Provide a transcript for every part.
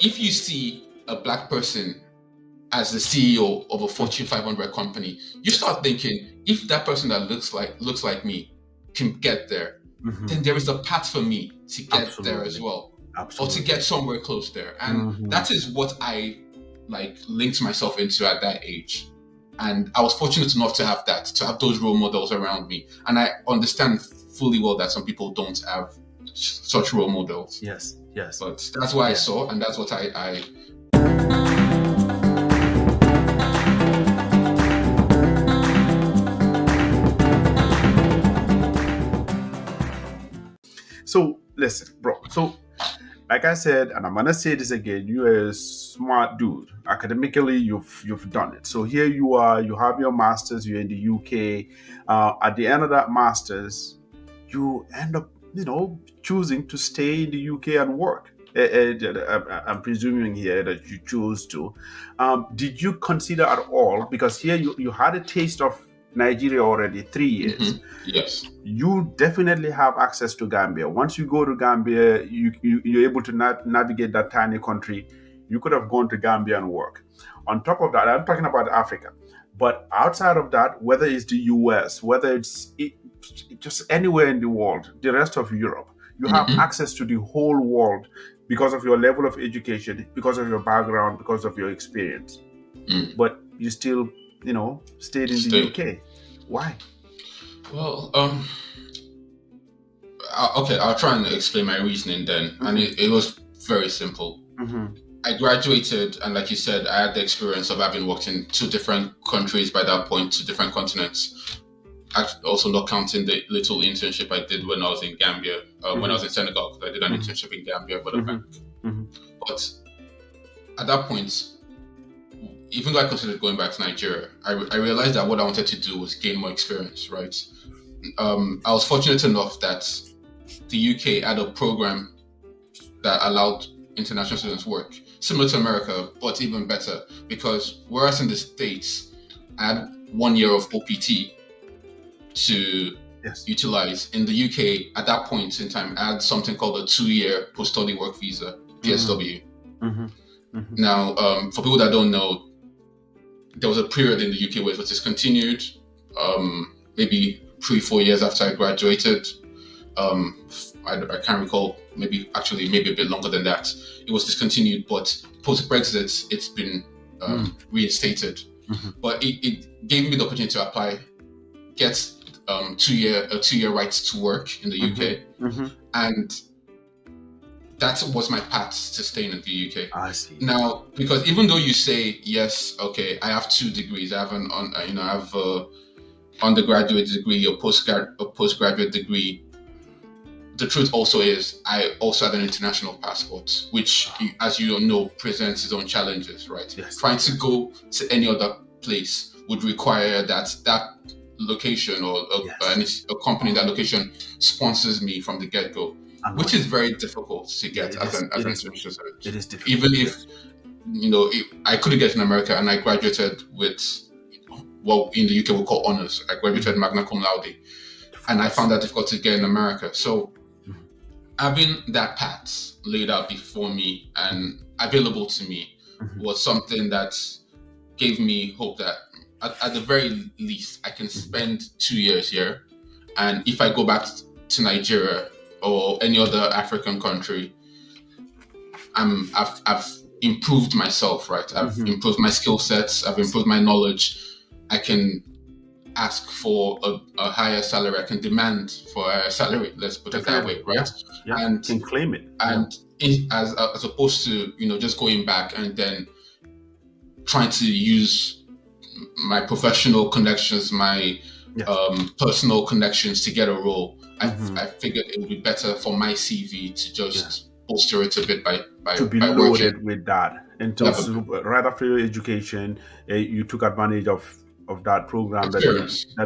if you see a black person as the CEO of a Fortune 500 company, you start thinking, if that person that looks like me can get there, then there is a path for me to get there as Absolutely. well, or to Absolutely. get somewhere close there. And that is what I linked myself into at that age. And I was fortunate enough to have those role models around me. And I understand fully well that some people don't have such role models. Yes. Yes. But that's what I Yeah. saw, and that's what I So listen, bro. So like I said, and I'm gonna say this again, you're a smart dude. Academically, you've done it. So here you are, you have your masters, you're in the UK. At the end of that masters, you end up, choosing to stay in the UK and work. I'm presuming here that you chose to. Did you consider at all, because here you had a taste of Nigeria already 3 years. yes. You definitely have access to Gambia. Once you go to Gambia, you're able to navigate that tiny country. You could have gone to Gambia and work. On top of that, I'm talking about Africa. But outside of that, whether it's the US, whether just anywhere in the world, the rest of Europe, you have access to the whole world because of your level of education, because of your background, because of your experience. But you still, stayed in the UK. Why? Well, okay, I'll try and explain my reasoning then. And it was very simple. I graduated, and like you said, I had the experience of having worked in 2 different countries by that point, 2 different continents. Also, not counting the little internship I did when I was in Gambia, when I was in Senegal, because I did an internship in Gambia for the bank. But at that point, even though I considered going back to Nigeria, I realized that what I wanted to do was gain more experience, right? I was fortunate enough that the UK had a program that allowed international students work, similar to America, but even better, because whereas in the States, I had 1 year of OPT to utilize. In the UK, at that point in time, I had something called a 2-year post-study work visa, PSW. Now, for people that don't know, there was a period in the UK where it was discontinued, maybe 3-4 years after I graduated. I can't recall, maybe a bit longer than that. It was discontinued, but post-Brexit, it's been reinstated. But it gave me the opportunity to apply, get 2-year rights to work in the UK. And that was my path to staying in the UK. I see. Now, because even though you say, yes, okay, I have 2 degrees, I have I have a undergraduate degree or postgraduate degree, the truth also is I also have an international passport, which, as you know, presents its own challenges, right? Yes. Trying to go to any other place would require that location or a company in that location sponsors me from the get-go, which is very difficult to get as an international student. It is difficult. Even if, I couldn't get in America, and I graduated with what in the UK we call honors. I graduated magna cum laude, and I found that difficult to get in America. So having that path laid out before me and available to me was something that gave me hope that at the very least I can spend 2 years here, and if I go back to Nigeria or any other African country, I've improved myself, right? I've improved my skill sets, I've improved my knowledge. I can ask for a higher salary. I can demand for a higher salary. Let's put it that way, right? Yeah. And can claim it. And as opposed to just going back and then trying to use my professional connections, my personal connections to get a role. I figured it would be better for my CV to just bolster it a bit by be loaded working with that. And right after your education, you took advantage of that program that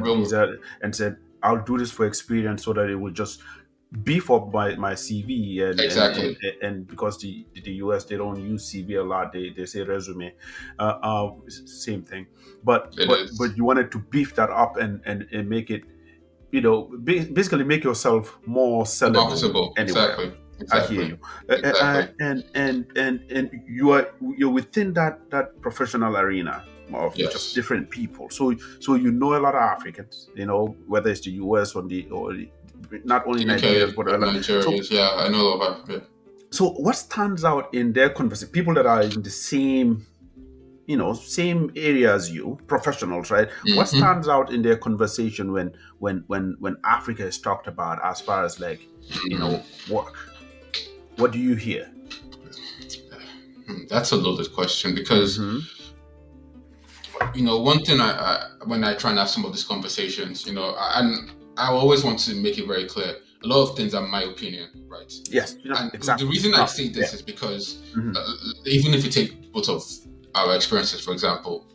visa and said, I'll do this for experience so that it will just beef up my CV and because the US, they don't use CV a lot, they say resume, same thing, but you wanted to beef that up and make it, basically make yourself more sellable anywhere. I hear Exactly. you. Exactly. And you're within that professional arena of just Yes. different people. So you know a lot of Africans. You know, whether it's the U.S. or not only Nigerians UK, but a lot. So Nigerians. Yeah, I know about it. so what stands out in their conversation? People that are in the same, same area as you, professionals, right? What Mm-hmm. stands out in their conversation when Africa is talked about as far as like, work? What do you hear? That's a loaded question because Mm-hmm. one thing when I try and have some of these conversations, and I always want to make it very clear. A lot of things are my opinion, right? Yes, And the exactly. reason I No, say yeah. this is because Mm-hmm. even if you take both of our experiences, for example,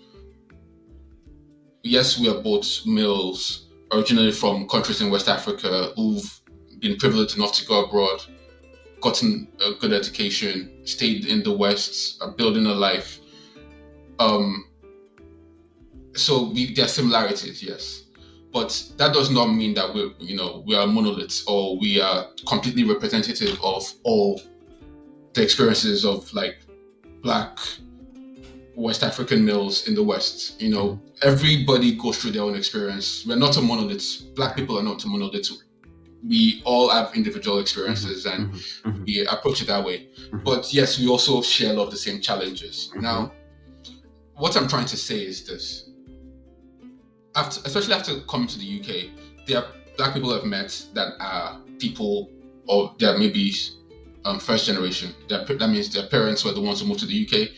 yes, we are both males originally from countries in West Africa who've been privileged enough to go abroad, gotten a good education, stayed in the West, are building a life. Um, there are similarities, yes, but that does not mean that we are monoliths or we are completely representative of all the experiences of like Black West African males in the West. Everybody goes through their own experience. We're not a monolith. Black people are not a monolith. We all have individual Mm-hmm. experiences and Mm-hmm. Mm-hmm. we approach it that way. Mm-hmm. But yes, we also share a lot of the same challenges. Mm-hmm. Now, what I'm trying to say is this. Especially after coming to the UK, there are Black people I've met that are people, or they're maybe first generation. That means their parents were the ones who moved to the UK.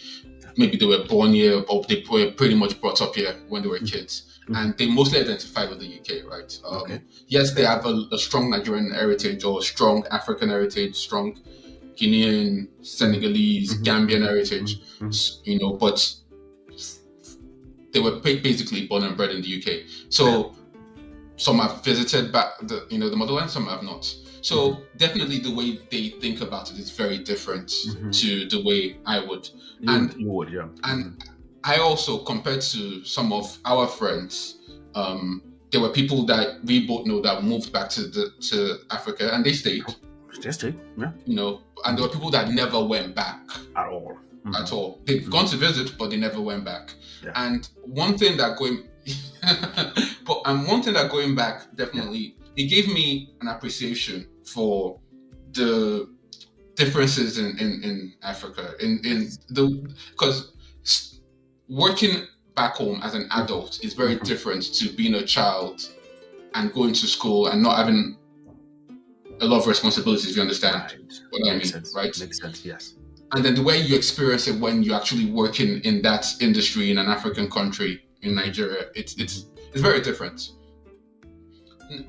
Maybe they were born here or they were pretty much brought up here when they were kids. Mm-hmm. And they mostly identify with the UK, right? Okay. Yes, they Fair. have a strong Nigerian heritage or strong African heritage, strong Guinean, Senegalese, Mm-hmm. Gambian Mm-hmm. heritage, Mm-hmm. but they were basically born and bred in the UK. Fair. So some have visited back the motherland, some have not. Mm-hmm. So definitely the way they think about it is very different Mm-hmm. to the way I would. You would, yeah. And I also, compared to some of our friends, there were people that we both know that moved back to Africa and they stayed, Just it, yeah. and there were people that never went back At all. at all. They've gone to visit, but they never went back. Yeah. And one thing that going back definitely, it gave me an appreciation for the differences in Africa because working back home as an adult is very different to being a child and going to school and not having a lot of responsibilities, if you understand what I mean, Sense. right? Makes sense, yes. And then the way you experience it when you actually work in that industry in an African country, in Nigeria, it's very different.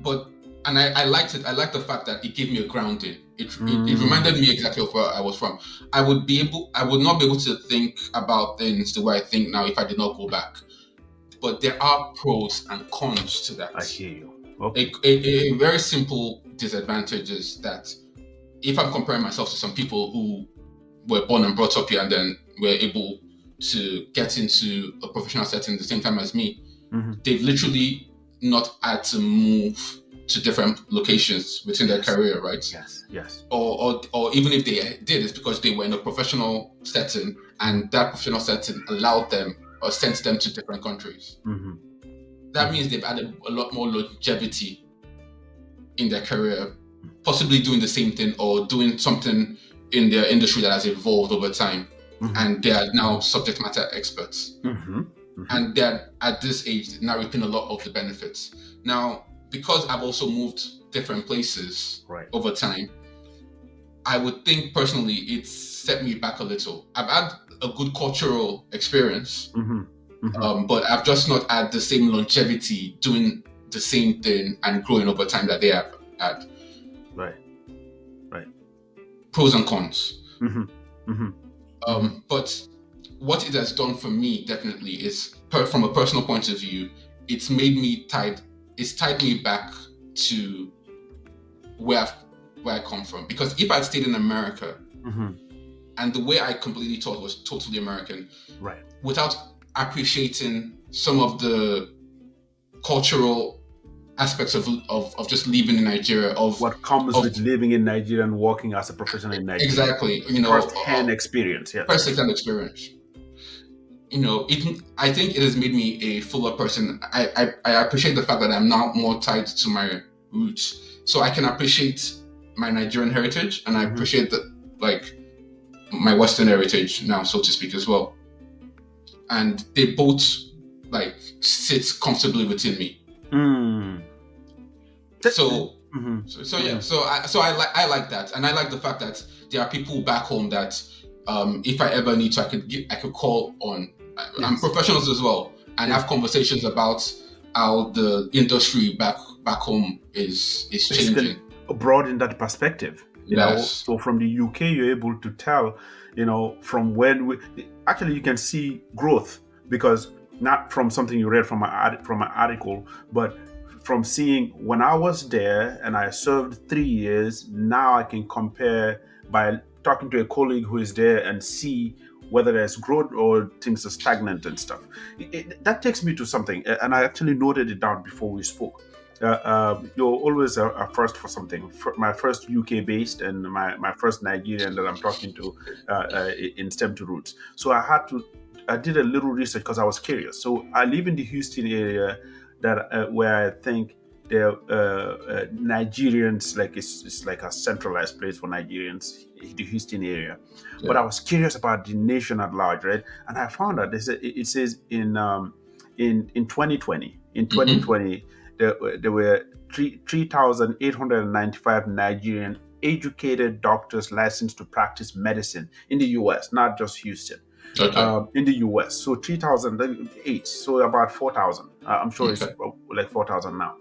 But I liked it. I liked the fact that it gave me a grounding. It reminded me exactly of where I was from. I would not be able to think about things the way I think now if I did not go back. But there are pros and cons to that. I hear you. Okay. A very simple disadvantage is that if I'm comparing myself to some people who were born and brought up here and then were able to get into a professional setting at the same time as me, they've literally not had to move to different locations within their career, right? Yes. Or even if they did, it's because they were in a professional setting and that professional setting allowed them or sent them to different countries. That means they've added a lot more longevity in their career, possibly doing the same thing or doing something in their industry that has evolved over time. And they are now subject matter experts. And they're at this age now reaping a lot of the benefits. Now, because I've also moved different places over time, I would think personally it's set me back a little. I've had a good cultural experience, but I've just not had the same longevity doing the same thing and growing over time that they have had. Right. Pros and cons. But what it has done for me definitely is, from a personal point of view, it's tied me back to where I come from. Because if I'd stayed in America, and the way I completely thought was totally American, without appreciating some of the cultural aspects of just living in Nigeria, What comes of with living in Nigeria and working as a professional in Nigeria? exactly, First-hand experience, yes. first-hand experience. I think it has made me a fuller person. I appreciate the fact that I'm now more tied to my roots, so I can appreciate my Nigerian heritage, and I Mm-hmm. appreciate like my Western heritage now, so to speak, as well. And they both like sit comfortably within me. Mm. So, Mm-hmm. yeah. So I like that, and I like the fact that there are people back home that, if I ever need to, I could call on. I'm Yes. professionals as well, and Yes. have conversations about how the industry back home is Basically, changing. broaden that perspective. Yes. So from the UK, you're able to tell, from when actually you can see growth, because not from something you read from an article, but from seeing when I was there and I served 3 years. Now I can compare by talking to a colleague who is there and see whether there's growth or things are stagnant and stuff. That takes me to something, and I actually noted it down before we spoke. You're always a first for something. My first UK based and my first Nigerian that I'm talking to in StemToRoots. So I did a little research because I was curious. So I live in the Houston area, where I think the Nigerians, like it's like a centralized place for Nigerians, the Houston area. But Yeah. I was curious about the nation at large, right? And I found out it says in 2020, Mm-hmm. there were 3,895 Nigerian educated doctors licensed to practice medicine in the US, not just Houston. Okay. In the US, so 3,008, so about 4,000. I'm sure it's Okay. like 4,000 now.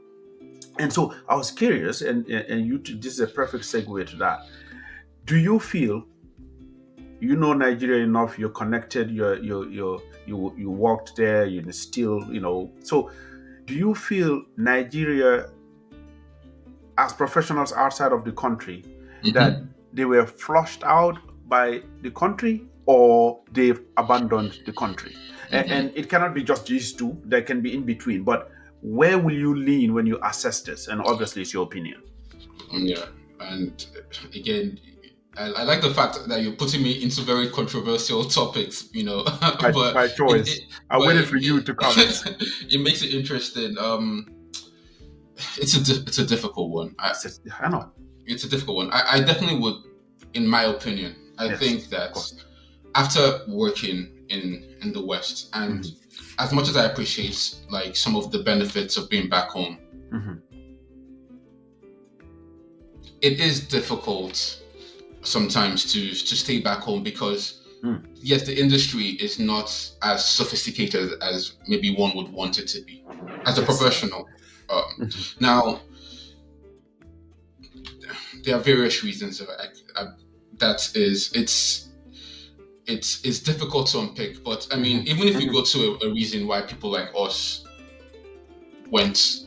And so I was curious, and this is a perfect segue to that. Do you feel Nigeria enough? You're connected. You worked there. You still So, do you feel Nigeria, as professionals outside of the country, that Mm-hmm. they were flushed out by the country, or they've abandoned the country? And Mm-hmm. it cannot be just these two. There can be in between. But where will you lean when you assess this? And obviously, it's your opinion. Yeah. And again, I like the fact that you're putting me into very controversial topics, but By choice. I waited for you to comment. it makes it interesting. It's a difficult one. I know. It's a difficult one. I definitely would, in my opinion, I Yes, think of that course. after working in the West, and Mhm, as much as I appreciate like some of the benefits of being back home, mhm. it is difficult sometimes to stay back home because Mm. yes, the industry is not as sophisticated as maybe one would want it to be as a Yes. professional. Mhm, Now, there are various reasons that is it's difficult to unpick. But I mean, mhm, even if you mhm, go to a reason why people like us went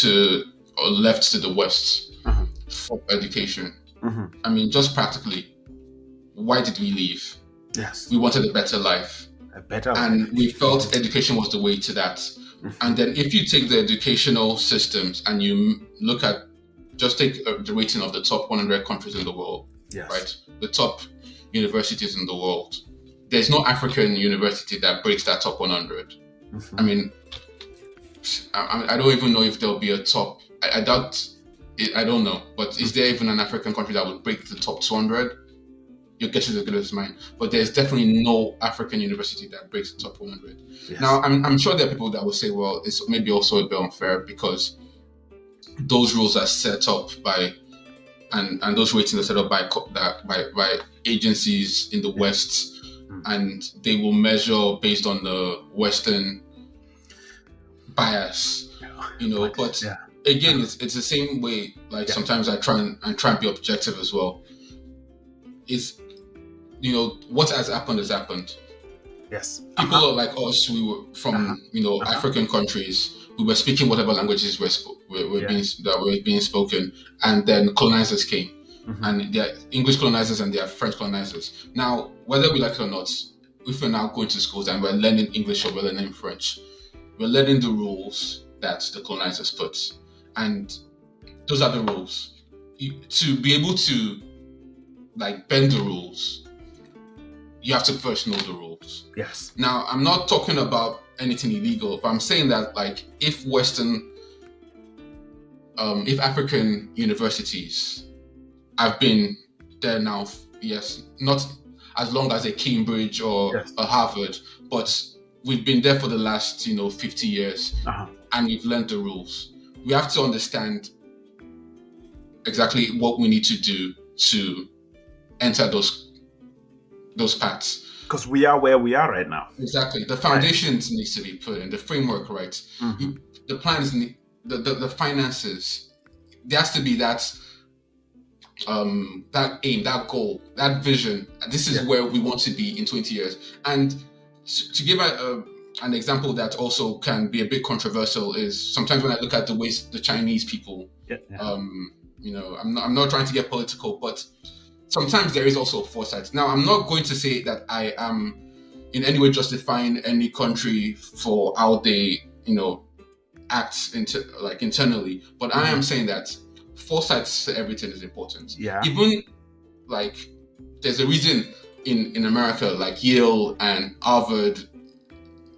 to or left to the West mhm, for education, mhm. I mean, just practically, why did we leave? Yes. We wanted a better life, A better and life. we felt education was the way to that. And Mhm. then if you take the educational systems and you look at, just take the rating of the top 100 countries in the world, Yes. right? The top universities in the world. There's no African university that breaks that top 100. I Mhm. mean, I don't even know if there'll be a top. I doubt it, I don't know. But is there even an African country that would break the top 200? You're getting the goodest mind. But there's definitely no African university that breaks the top 100. Yes. Now, I'm sure there are people that will say, well, it's maybe also a bit unfair because those rules are set up by, and those ratings are set up by agencies in the Yeah. West, Mm. and they will measure based on the Western bias, But But yeah. again, Uh-huh. it's the same way. Like Yeah. sometimes I try and be objective as well. Is what has happened. Yes. People Uh-huh. are like us, we were Uh-huh. from Uh-huh. African countries. We were speaking whatever languages Yeah. were being spoken, and then colonizers came, Mhm. and they are English colonizers and they are French colonizers. Now, whether we like it or not, if we're now going to schools and we're learning English or we're learning French, we're learning the rules that the colonizers put, and those are the rules. To be able to like bend the rules, you have to first know the rules. Yes. Now, I'm not talking about anything illegal, but I'm saying that like if African universities have been there now, yes, not as long as a Cambridge or a Harvard, but we've been there for the last 50 years, and we've learned the rules. We have to understand exactly what we need to do to enter those paths. Because we are where we are right now. Exactly. The foundations needs to be put in, the framework, right? The plans, the finances. There has to be that aim, that goal, that vision. This is where we want to be in 20 years. And to give an example that also can be a bit controversial is sometimes when I look at the ways the Chinese people, I'm not trying to get political, but sometimes there is also foresight. Now, I'm not going to say that I am in any way justifying any country for how they, act internally, but I am saying that foresight to everything is important. Yeah. Even like there's a reason in America, like Yale and Harvard,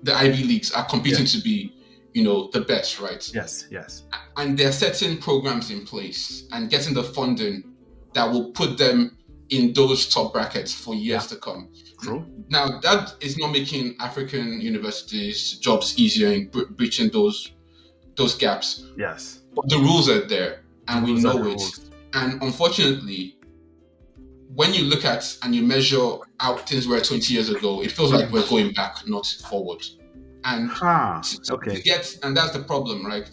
the Ivy Leagues are competing to be, the best, right? Yes, yes. And there are certain programs in place and getting the funding that will put them in those top brackets for years to come. True. Now, that is not making African universities' jobs easier in breaching those gaps. Yes. But the rules are there, and we know it. And unfortunately, when you look at and you measure how things were 20 years ago, it feels like we're going back, not forward. And to get, and that's the problem, right?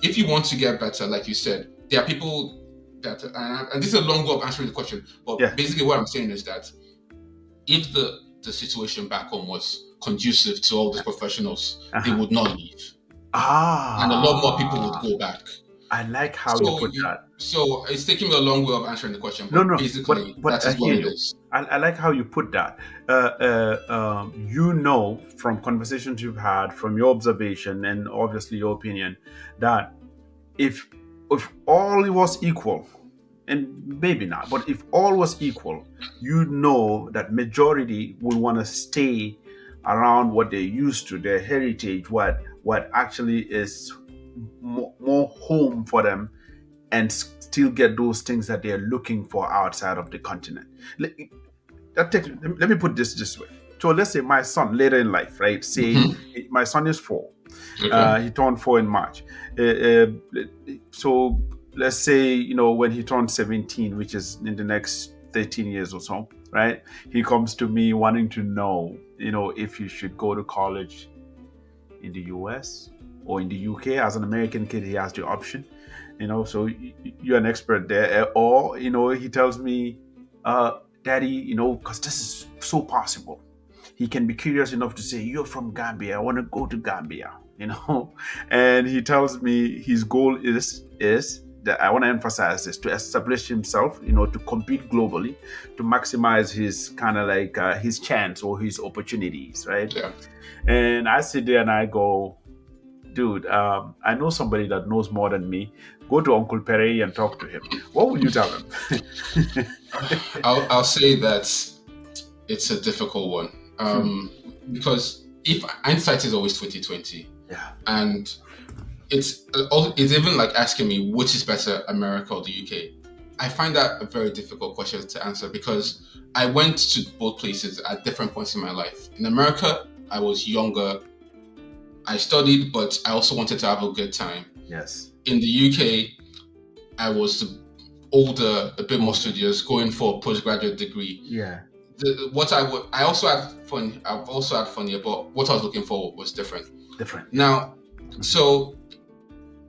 If you want to get better, like you said, there are people that, and this is a long way of answering the question, but basically what I'm saying is that if the situation back home was conducive to all the professionals, they would not leave. And a lot more people would go back. I like how you put that. So it's taking me a long way of answering the question, but basically but that is what it is. I like how you put that. From conversations you've had, from your observation, and obviously your opinion, that if all was equal, and maybe not, but if all was equal, that majority will want to stay around what they're used to, their heritage, what actually is more home for them, and still get those things that they're looking for outside of the continent. Let me put this way. So let's say my son later in life, right? Say my son is 4. Okay. He turned 4 in March. So let's say, when he turns 17, which is in the next 13 years or so, right? He comes to me wanting to know, if he should go to college in the US or in the UK. As an American kid, he has the option, so you're an expert there. Or, he tells me, Daddy, because this is so possible. He can be curious enough to say, you're from Gambia, I want to go to Gambia, and he tells me his goal is that I want to emphasize this, to establish himself, to compete globally, to maximize his kind of like his chance or his opportunities, right? Yeah. And I sit there and I go, dude, I know somebody that knows more than me. Go to Uncle Pereyi and talk to him. What would you tell him? I'll say that it's a difficult one, because if hindsight is always 2020, and it's even like asking me which is better, America or the UK. I find that a very difficult question to answer because I went to both places at different points in my life. In America, I was younger. I studied, but I also wanted to have a good time. Yes. In the UK, I was older, a bit more studious, going for a postgraduate degree. Yeah. I also had fun. I've also had fun here, but what I was looking for was different. Now, so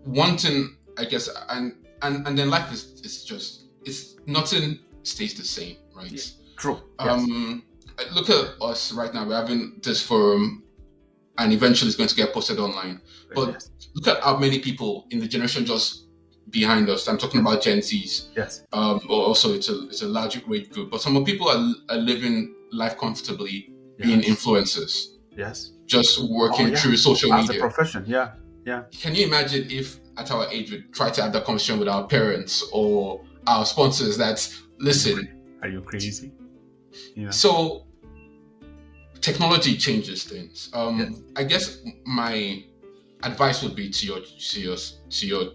one thing, I guess, and then life is just, it's nothing stays the same, right? Yeah. True. Look at us right now. We're having this forum, and eventually it's going to get posted online. But look at how many people in the generation just behind us. I'm talking about Gen Zs. Yes. Also, it's a large age group, but some people are living life comfortably, being influencers. Yes. Just working through social media. As a profession, yeah. Yeah. Can you imagine if at our age we try to have that conversation with our parents or our sponsors that, listen, Are you crazy? Yeah. So technology changes things. Yes. I guess my advice would be to your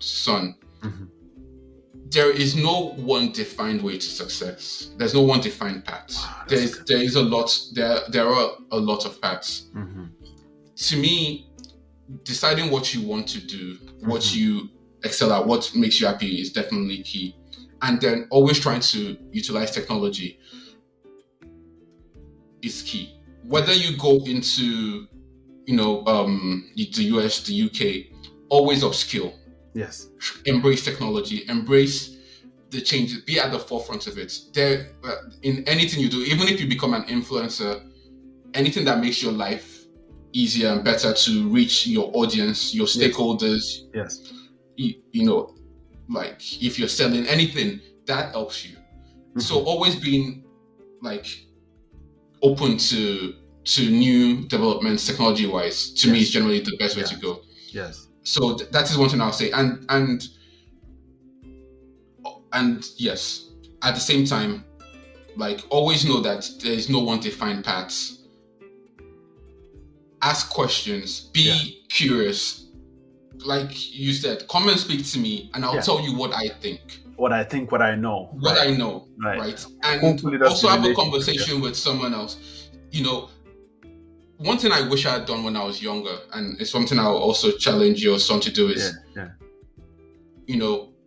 son. Mm-hmm. There is no one defined way to success. There's no one defined path. Wow, There that's is good. there is a lot. There are a lot of paths. Mm-hmm. To me, deciding what you want to do, what Mm-hmm. you excel at, what makes you happy is definitely key. And then always trying to utilize technology is key. Whether you go into, the US, the UK, always upskill. Yes. Embrace technology, embrace the changes, be at the forefront of it. There, in anything you do, even if you become an influencer, anything that makes your life easier and better to reach your audience, your stakeholders, Yes. like if you're selling anything, that helps you. Mm-hmm. So always being like open to new developments technology wise, to me, is generally the best way to go. Yes. So that is one thing I'll say. And yes, at the same time, like, always know that there is no one defined paths. Ask questions, be curious. Like you said, come and speak to me and I'll tell you what I think. What I think, what I know. What I know, right? And hopefully that's also have a conversation with someone else. One thing I wish I had done when I was younger, and it's something I'll also challenge your son to do, is,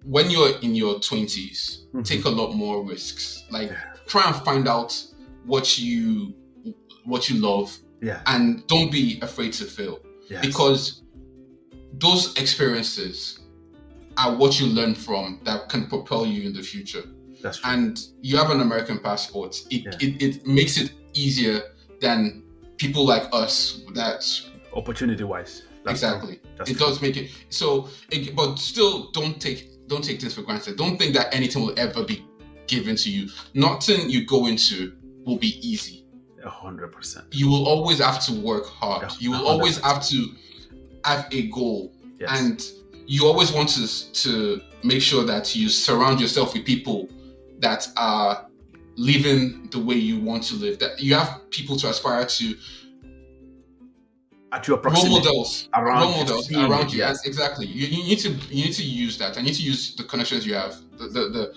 when you're in your 20s, take a lot more risks. Like, try and find out what you love, and don't be afraid to fail, because those experiences are what you learn from that can propel you in the future. That's true. And you have an American passport. It makes it easier than people like us. That's opportunity-wise. Exactly. It does make it so. But still, don't take this for granted. Don't think that anything will ever be given to you. Nothing you go into will be easy. 100%. You will always have to work hard. You will always have to have a goal, and you always want to make sure that you surround yourself with people that are living the way you want to live. That you have people to aspire to. At your proximity, role models around you. Yes. Exactly. You need to use that. I need to use the connections you have. The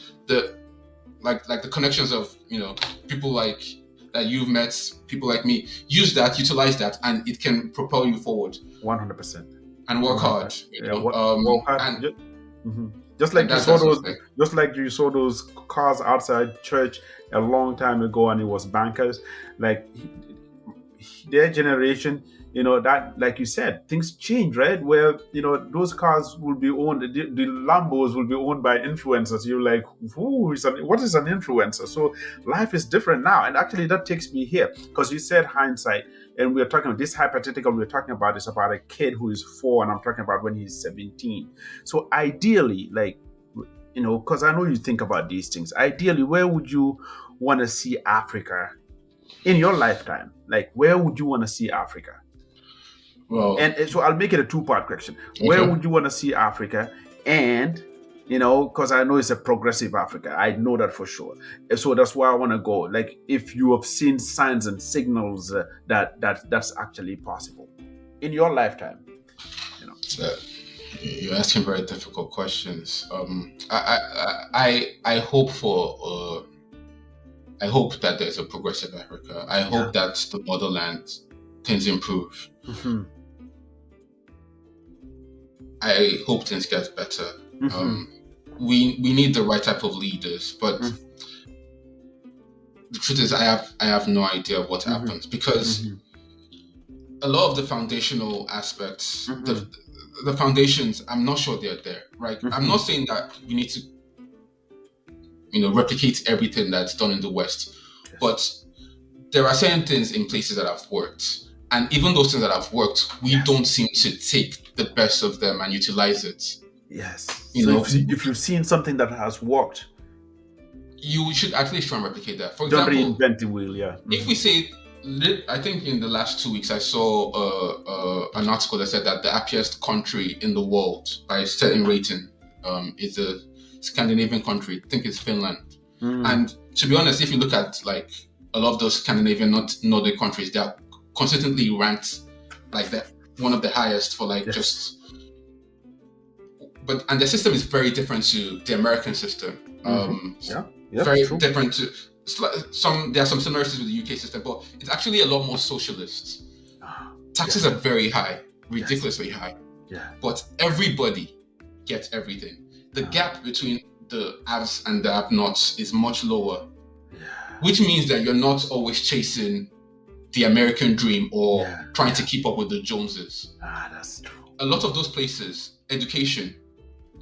like the connections of people like that you've met, people like me. Use that, utilize that, and it can propel you forward. 100%. And work hard. Work hard. Just like you saw those cars outside church a long time ago, and it was bankers. Like their generation, that, like you said, things change, right? Where those cars will be owned, the Lambos will be owned by influencers. You're like, what is an influencer? So life is different now. And actually, that takes me here, because you said hindsight, and we're talking about this hypothetical we're talking about is about a kid who is 4, and I'm talking about when he's 17. So ideally, like, because I know you think about these things, ideally, where would you want to see Africa in your lifetime? Like, where would you want to see Africa? Well, and so I'll make it a 2-part question. Okay. Where would you want to see Africa? And because I know it's a progressive Africa, I know that for sure. So that's where I want to go. Like, if you have seen signs and signals that's actually possible in your lifetime. You're asking very difficult questions. I hope for. I hope that there's a progressive Africa. I hope that the motherland things improve. Mm-hmm. I hope things get better. Mm-hmm. We need the right type of leaders, but the truth is, I have no idea what happens, because a lot of the foundational aspects, the foundations, I'm not sure they're there. Right? I'm not saying that we need to replicate everything that's done in the West, but there are certain things in places that have worked. And even those things that have worked, we don't seem to take the best of them and utilize it. Yes. If you've seen something that has worked, you should at least try and replicate that. For don't example, reinvent the wheel. If we say I think in the last 2 weeks I saw an article that said that the happiest country in the world by a certain rating is a Scandinavian country. I think it's Finland. And to be honest, if you look at like a lot of those Scandinavian Nordic countries, they are consistently ranked like that one of the highest for like just. But and the system is very different to the American system. Very true. different to. There are some similarities with the UK system, but it's actually a lot more socialist. Taxes are very high, ridiculously high. But everybody gets everything. The gap between the haves and the have-nots is much lower, which means that you're not always chasing the American dream or trying to keep up with the Joneses. That's true. A lot of those places, education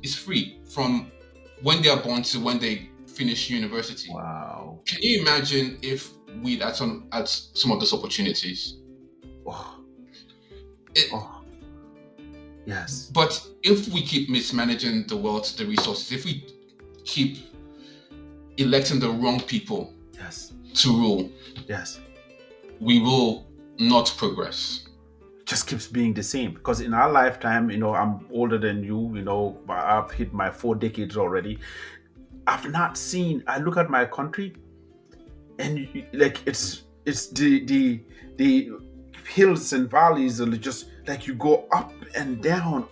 is free from when they are born to when they finish university. Wow. Can you imagine if we'd had some of those opportunities? Yes. But if we keep mismanaging the wealth, the resources, if we keep electing the wrong people to rule, we will not progress. Just keeps being the same, because in our lifetime, I'm older than you, I've hit my 4 decades already. I've not seen. I look at my country, and like it's the hills and valleys are just like you go up and down,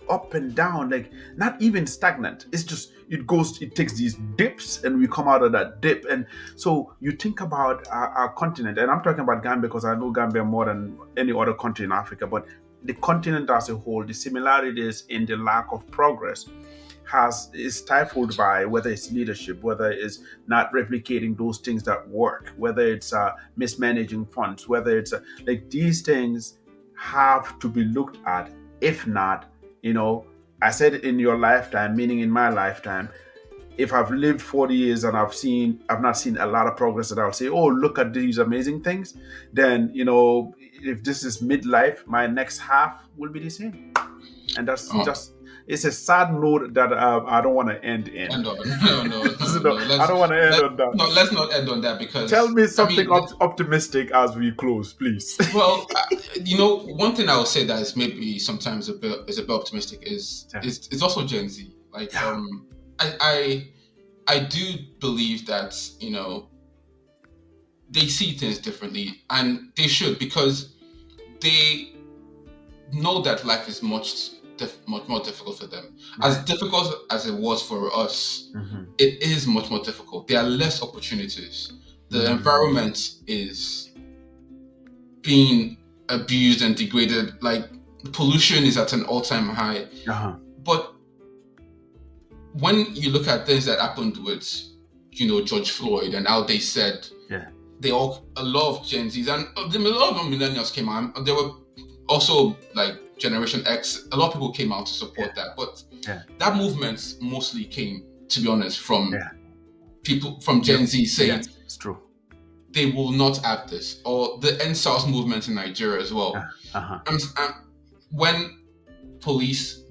like not even stagnant. It's just it takes these dips, and we come out of that dip. And so you think about our continent, and I'm talking about Gambia because I know Gambia more than any other country in Africa, but the continent as a whole, the similarities in the lack of progress is stifled by whether it's leadership, whether it's not replicating those things that work, whether it's mismanaging funds, whether it's like these things have to be looked at. If not, I said in your lifetime, meaning in my lifetime, if I've lived 40 years and I've not seen a lot of progress, that I'll say, oh, look at these amazing things, then if this is midlife, my next half will be the same. And that's just, it's a sad note that I don't want to end in. No. I don't want to end on that. No, let's not end on that, because tell me something optimistic as we close, please. Well, one thing I would say that is maybe sometimes a bit optimistic is also Gen Z. Like, I do believe that they see things differently, and they should, because they know that life is much more difficult for them. As difficult as it was for us, it is much more difficult. There are less opportunities. The environment is being abused and degraded. Like, pollution is at an all-time high. But when you look at things that happened with, George Floyd, and how they said a lot of Gen Zs and a lot of millennials came out. There were also like Generation X. A lot of people came out to support that, but that movement mostly came, to be honest, from people from Gen Z saying it's true. They will not have this, or the NSAS movement in Nigeria as well. And when police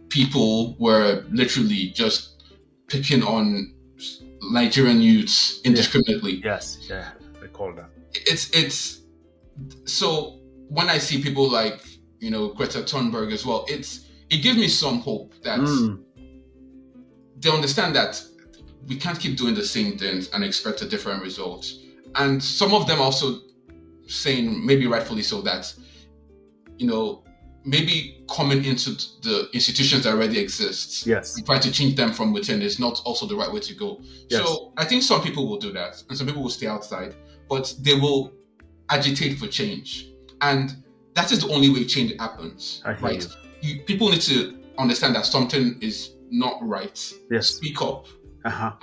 people were literally just picking on Nigerian youths indiscriminately. Recall that. It's so when I see people like Greta Thunberg as well, it gives me some hope that they understand that we can't keep doing the same things and expect a different result. And some of them also saying, maybe rightfully so, that maybe coming into the institutions that already exist and try to change them from within is not also the right way to go. So I think some people will do that, and some people will stay outside, but they will agitate for change. And that is the only way change happens, right? People need to understand that something is not right. Speak up,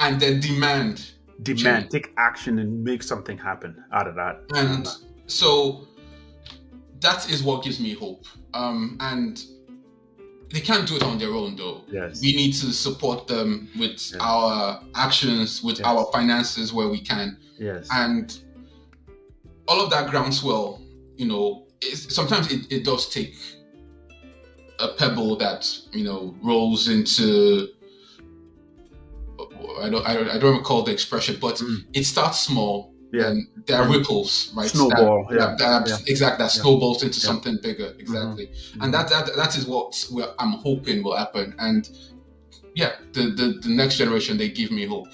and then demand, take action, and make something happen out of that. And so that is what gives me hope. And they can't do it on their own, though. We need to support them with our actions, with our finances where we can. And all of that groundswell, sometimes it does take a pebble that rolls into. I don't recall the expression, but it starts small, Yeah. then there are And ripples, right? snowball. Yeah. Yeah. That Yeah. snowballs into Yeah. something bigger, Mm-hmm. exactly. And Mm-hmm. that is what I'm hoping will happen. And yeah, the next generation, they give me hope,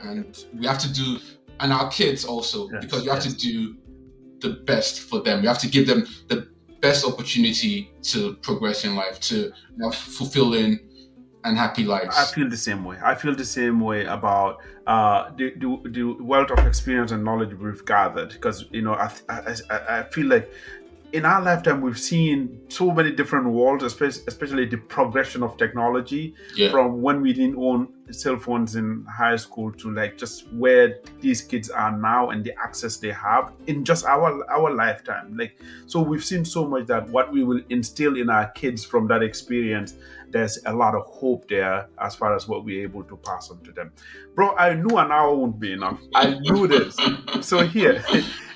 and we have to do, and our kids also, because Yes. we have to Yes. do the best for them. We have to give them the best opportunity to progress in life, to have fulfilling and happy I lives. feel the same way. I feel the same way about the wealth of experience and knowledge we've gathered. Because I feel like in our lifetime we've seen so many different worlds, especially the progression of technology Yeah, from when we didn't own cell phones in high school to like just where these kids are now and the access they have in just our lifetime. Like, so we've seen so much that what we will instill in our kids from that experience, there's a lot of hope there as far as what we're able to pass on to them. Bro, I knew an hour won't be enough. I knew this. So here,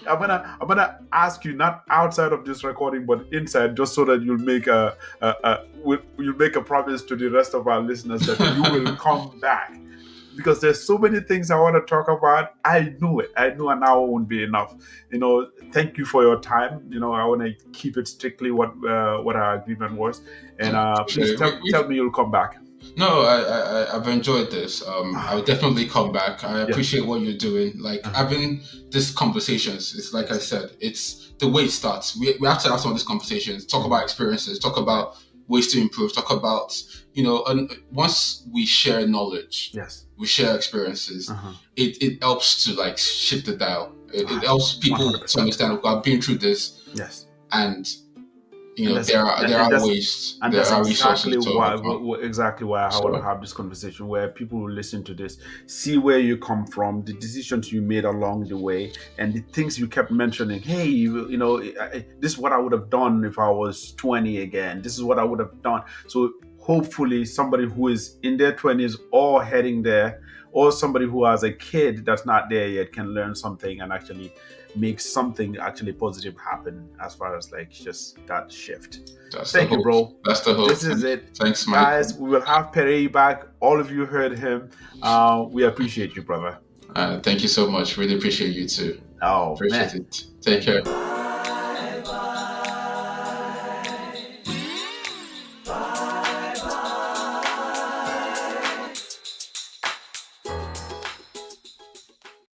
I'm gonna ask you, not outside of this recording but inside, just so that you'll make a promise to the rest of our listeners that you will come back, because there's so many things I want to talk about. I knew it. I knew an hour won't be enough. Thank you for your time. I want to keep it strictly what our agreement was, and please okay. tell me you'll come back. No, I've enjoyed this. I would definitely come back. I Yes. appreciate what you're doing. Like Uh-huh. having these conversations, it's like I said, it's the way it starts. We have to have some of these conversations, talk about Mhm. experiences, talk Right. about ways to improve, talk about, and once we share knowledge, Yes. we share experiences, Uh-huh. it helps to like shift the dial. It helps people to 100%. understand, okay, I've been through this, Yes. and And that's there and are that's ways, and there that's are exactly resources to why overcome. exactly why I want to So have this conversation, where people will listen to this, see where you come from, the decisions you made along the way, and the things you kept mentioning. Hey, this is what I would have done if I was 20 again. This is what I would have done. So hopefully somebody who is in their 20s or heading there, or somebody who has a kid that's not there yet, can learn something and actually make something actually positive happen, as far as like just that shift. that's the Thank you, hope. bro. That's the hope. This is it. Thanks, Guys, Michael. we will have Pereyi back. All of you heard him. We appreciate you, brother. Thank you so much. Really appreciate you too. Oh, Appreciate man. it. Take Thank care. you.